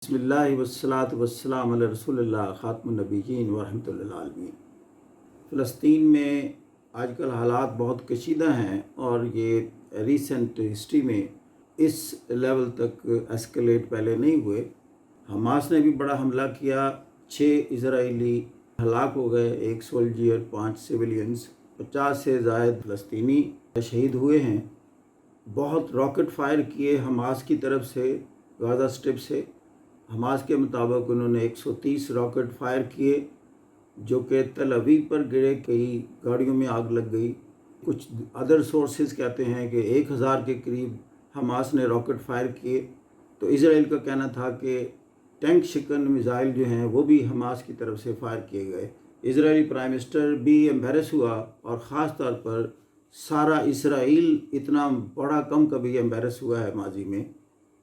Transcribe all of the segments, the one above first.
بسم اللہ والصلاۃ والسلام علی رسول اللہ خاتم النبیین ورحمۃ اللہ العالمین۔ فلسطین میں آج کل حالات بہت کشیدہ ہیں اور یہ ریسنٹ ہسٹری میں اس لیول تک ایسکلیٹ پہلے نہیں ہوئے۔ حماس نے بھی بڑا حملہ کیا، 6 اسرائیلی ہلاک ہو گئے، 1 سولجر، 5 سویلینز، 50 سے زائد فلسطینی شہید ہوئے ہیں۔ بہت راکٹ فائر کیے حماس کی طرف سے غزہ اسٹرپ سے۔ حماس کے مطابق انہوں نے 130 راکٹ فائر کیے جو کہ تل ابیب پر گرے، کئی گاڑیوں میں آگ لگ گئی۔ کچھ ادر سورسز کہتے ہیں کہ 1000 کے قریب حماس نے راکٹ فائر کیے۔ تو اسرائیل کا کہنا تھا کہ ٹینک شکن میزائل جو ہیں وہ بھی حماس کی طرف سے فائر کیے گئے۔ اسرائیلی پرائم منسٹر بھی ایمبیرس ہوا، اور خاص طور پر سارا اسرائیل اتنا بڑا کم کبھی ایمبیرس ہوا ہے ماضی میں،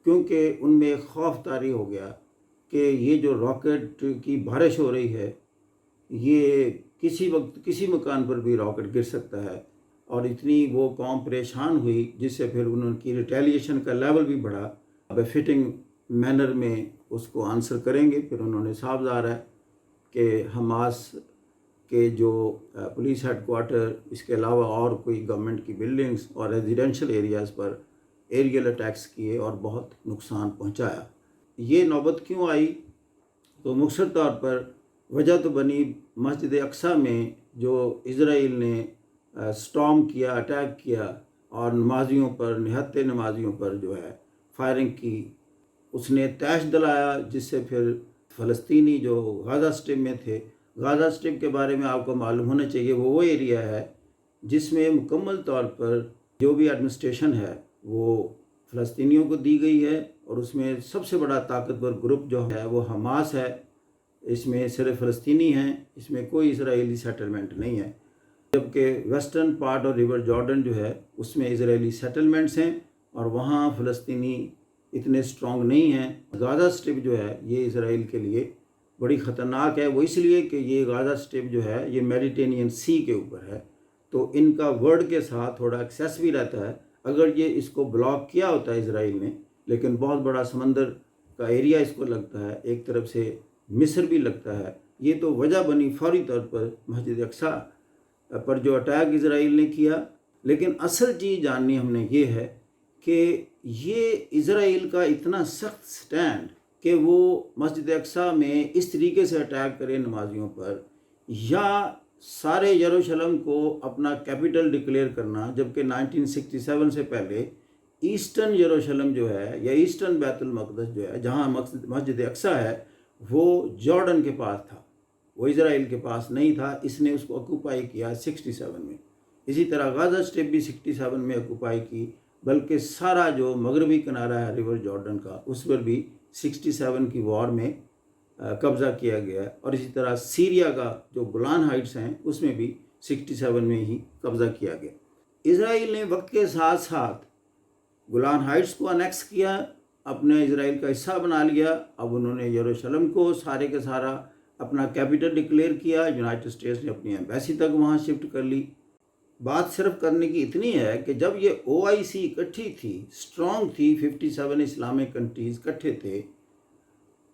کیونکہ ان میں خوف طاری ہو گیا کہ یہ جو راکٹ کی بارش ہو رہی ہے یہ کسی وقت کسی مکان پر بھی راکٹ گر سکتا ہے، اور اتنی وہ قوم پریشان ہوئی جس سے پھر انہوں کی ریٹیلیشن کا لیول بھی بڑھا۔ بفٹنگ مینر میں اس کو آنسر کریں گے۔ پھر انہوں نے صاف ظاہر ہے کہ حماس کے جو پولیس ہیڈ کوارٹر، اس کے علاوہ اور کوئی گورنمنٹ کی بلڈنگز اور ریزیڈینشل ایریاز پر ایریل اٹیکس کیے اور بہت نقصان پہنچایا۔ یہ نوبت کیوں آئی؟ تو مختصر طور پر وجہ تو بنی مسجد اقصیٰ میں جو اسرائیل نے سٹارم کیا، اٹیک کیا، اور نمازیوں پر، نہتے نمازیوں پر جو ہے فائرنگ کی۔ اس نے طیش دلایا، جس سے پھر فلسطینی جو غزہ اسٹرپ میں تھے، غزہ اسٹرپ کے بارے میں آپ کو معلوم ہونا چاہیے، وہ ایریا ہے جس میں مکمل طور پر جو بھی ایڈمنسٹریشن ہے وہ فلسطینیوں کو دی گئی ہے، اور اس میں سب سے بڑا طاقتور گروپ جو ہے وہ حماس ہے۔ اس میں صرف فلسطینی ہیں، اس میں کوئی اسرائیلی سیٹلمنٹ نہیں ہے، جبکہ ویسٹرن پارٹ اور ریور جارڈن جو ہے اس میں اسرائیلی سیٹلمنٹس ہیں، اور وہاں فلسطینی اتنے سٹرونگ نہیں ہیں۔ غزہ اسٹرپ جو ہے یہ اسرائیل کے لیے بڑی خطرناک ہے، وہ اس لیے کہ یہ غزہ اسٹرپ جو ہے یہ میڈیٹرینین سی کے اوپر ہے، تو ان کا ورڈ کے ساتھ تھوڑا ایکسیس بھی رہتا ہے۔ اگر یہ اس کو بلاک کیا ہوتا ہے اسرائیل نے، لیکن بہت بڑا سمندر کا ایریا اس کو لگتا ہے، ایک طرف سے مصر بھی لگتا ہے، یہ تو وجہ بنی فوری طور پر مسجد اقصیٰ پر جو اٹیک اسرائیل نے کیا۔ لیکن اصل چیز جاننی ہم نے یہ ہے کہ یہ اسرائیل کا اتنا سخت سٹینڈ کہ وہ مسجد اقصیٰ میں اس طریقے سے اٹیک کرے نمازیوں پر، یا سارے یروشلم کو اپنا کیپٹل ڈکلیئر کرنا، جبکہ 1967 سے پہلے ایسٹرن یروشلم جو ہے، یا ایسٹرن بیت المقدس جو ہے، جہاں مسجد اقصیٰ ہے، وہ جارڈن کے پاس تھا، وہ اسرائیل کے پاس نہیں تھا۔ اس نے اس کو آکوپائی کیا 67 میں۔ اسی طرح غزہ اسٹرپ بھی 67 میں آکوپائی کی، بلکہ سارا جو مغربی کنارہ ہے ریور جارڈن کا، اس پر بھی 67 کی وار میں قبضہ کیا گیا ہے، اور اسی طرح سیریا کا جو گولان ہائٹس ہیں اس میں بھی 67 میں ہی قبضہ کیا گیا۔ اسرائیل نے وقت کے ساتھ ساتھ گولان ہائٹس کو انیکس کیا، اپنے اسرائیل کا حصہ بنا لیا۔ اب انہوں نے یروشلم کو سارے کے سارا اپنا کیپٹل ڈکلیئر کیا، یونائٹڈ اسٹیٹس نے اپنی ایمبیسی تک وہاں شفٹ کر لی۔ بات صرف کرنے کی اتنی ہے کہ جب یہ OIC اکٹھی تھی، سٹرونگ تھی، 57 اسلامک کنٹریز اکٹھے تھے،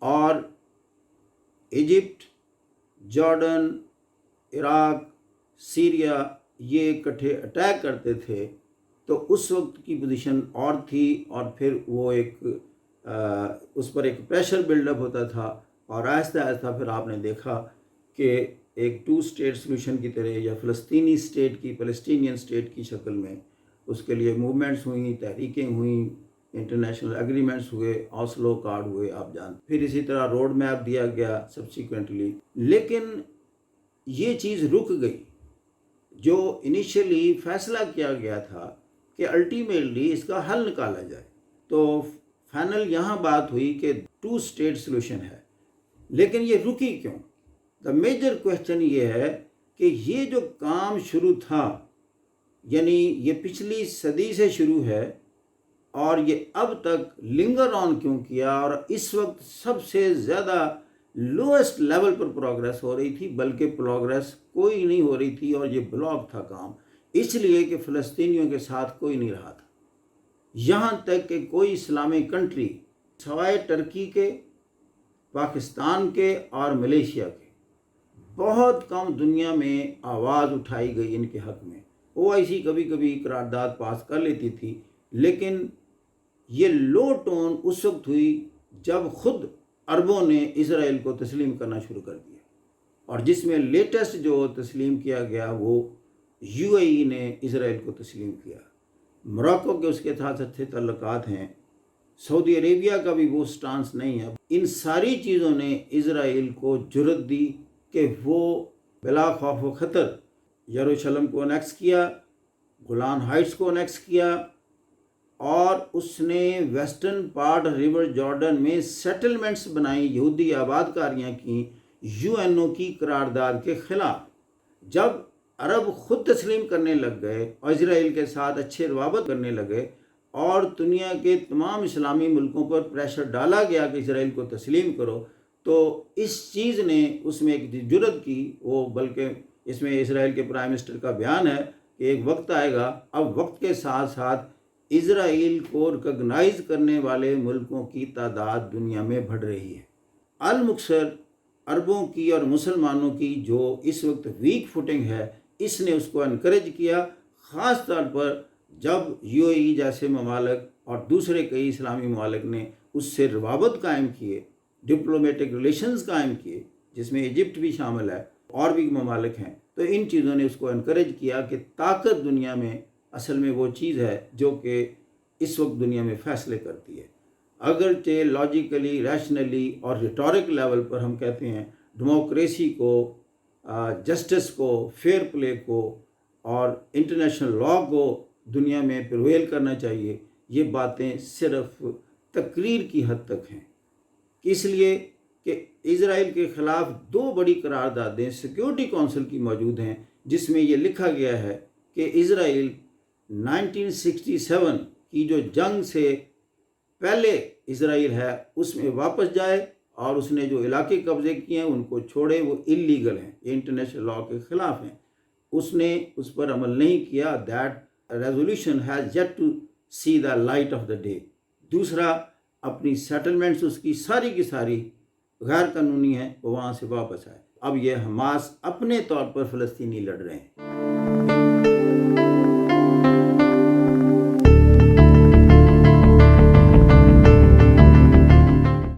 اور ایجپٹ، جارڈن، عراق، سیریا یہ اکٹھے اٹیک کرتے تھے، تو اس وقت کی پوزیشن اور تھی، اور پھر وہ اس پر ایک پریشر بلڈ اپ ہوتا تھا، اور آہستہ آہستہ پھر آپ نے دیکھا کہ ایک 2 اسٹیٹ سلوشن کی طرح، یا فلسطینی اسٹیٹ کی، فلسطینین اسٹیٹ کی شکل میں اس کے لیے موومنٹس ہوئیں، تحریکیں ہوئیں، انٹرنیشنل ایگریمنٹس ہوئے، آسلو کارڈ ہوئے، آپ جانتے۔ پھر اسی طرح روڈ میپ دیا گیا سبسیکوینٹلی، لیکن یہ چیز رک گئی۔ جو انیشیلی فیصلہ کیا گیا تھا کہ الٹیمیٹلی اس کا حل نکالا جائے، تو فائنل یہاں بات ہوئی کہ 2 اسٹیٹ سلوشن ہے، لیکن یہ رکی کیوں؟ دا میجر کویسچن یہ ہے کہ یہ جو کام شروع تھا، یعنی یہ پچھلی صدی سے شروع ہے، اور یہ اب تک لنگر آن کیوں کیا، اور اس وقت سب سے زیادہ لوئسٹ لیول پر پروگریس ہو رہی تھی، بلکہ پروگریس کوئی نہیں ہو رہی تھی، اور یہ بلاک تھا کام، اس لیے کہ فلسطینیوں کے ساتھ کوئی نہیں رہا تھا۔ یہاں تک کہ کوئی اسلامی کنٹری سوائے ٹرکی کے پاکستان کے اور ملیشیا کے بہت کم دنیا میں آواز اٹھائی گئی ان کے حق میں۔ او آئی سی کبھی کبھی قرارداد پاس کر لیتی تھی، لیکن یہ لو ٹون اس وقت ہوئی جب خود عربوں نے اسرائیل کو تسلیم کرنا شروع کر دیا، اور جس میں لیٹسٹ جو تسلیم کیا گیا وہ یو اے ای نے اسرائیل کو تسلیم کیا۔ موراکو کے اس کے ساتھ اچھے تعلقات ہیں، سعودی عربیہ کا بھی وہ سٹانس نہیں ہے۔ ان ساری چیزوں نے اسرائیل کو جرأت دی کہ وہ بلا خوف و خطر یروشلم کو انیکس کیا، گولان ہائٹس کو انیکس کیا، اور اس نے ویسٹرن پارٹ ریور جارڈن میں سیٹلمنٹس بنائی، یہودی آباد کاریاں کیں یو این او کی قرارداد کے خلاف۔ جب عرب خود تسلیم کرنے لگ گئے اور اسرائیل کے ساتھ اچھے روابط کرنے لگے اور دنیا کے تمام اسلامی ملکوں پر پریشر ڈالا گیا کہ اسرائیل کو تسلیم کرو، تو اس چیز نے اس میں ایک جرأت کی، وہ بلکہ اس میں اسرائیل کے پرائم منسٹر کا بیان ہے کہ ایک وقت آئے گا، اب وقت کے ساتھ ساتھ اسرائیل کو ریکگنائز کرنے والے ملکوں کی تعداد دنیا میں بڑھ رہی ہے۔ المکثر عربوں کی اور مسلمانوں کی جو اس وقت ویک فوٹنگ ہے، اس نے اس کو انکریج کیا، خاص طور پر جب یو اے ای جیسے ممالک اور دوسرے کئی اسلامی ممالک نے اس سے روابط قائم کیے، ڈپلومیٹک ریلیشنز قائم کیے، جس میں ایجپٹ بھی شامل ہے اور بھی ممالک ہیں۔ تو ان چیزوں نے اس کو انکریج کیا کہ طاقت دنیا میں اصل میں وہ چیز ہے جو کہ اس وقت دنیا میں فیصلے کرتی ہے۔ اگرچہ لاجیکلی، ریشنلی اور ریٹورک لیول پر ہم کہتے ہیں ڈیموکریسی کو، جسٹس کو، فیئر پلے کو اور انٹرنیشنل لا کو دنیا میں پرویل کرنا چاہیے، یہ باتیں صرف تقریر کی حد تک ہیں، اس لیے کہ اسرائیل کے خلاف 2 بڑی قراردادیں سیکیورٹی کونسل کی موجود ہیں، جس میں یہ لکھا گیا ہے کہ اسرائیل 1967 کی جو جنگ سے پہلے اسرائیل ہے اس میں واپس جائے، اور اس نے جو علاقے قبضے کیے ہیں ان کو چھوڑے، وہ اللیگل ہیں، یہ انٹرنیشنل لا کے خلاف ہیں۔ اس نے اس پر عمل نہیں کیا۔ That resolution has yet to see the light of the day. دوسرا، اپنی سیٹلمنٹس اس کی ساری غیر قانونی ہیں، وہ وہاں سے واپس آئے۔ اب یہ حماس اپنے طور پر فلسطینی لڑ رہے ہیں۔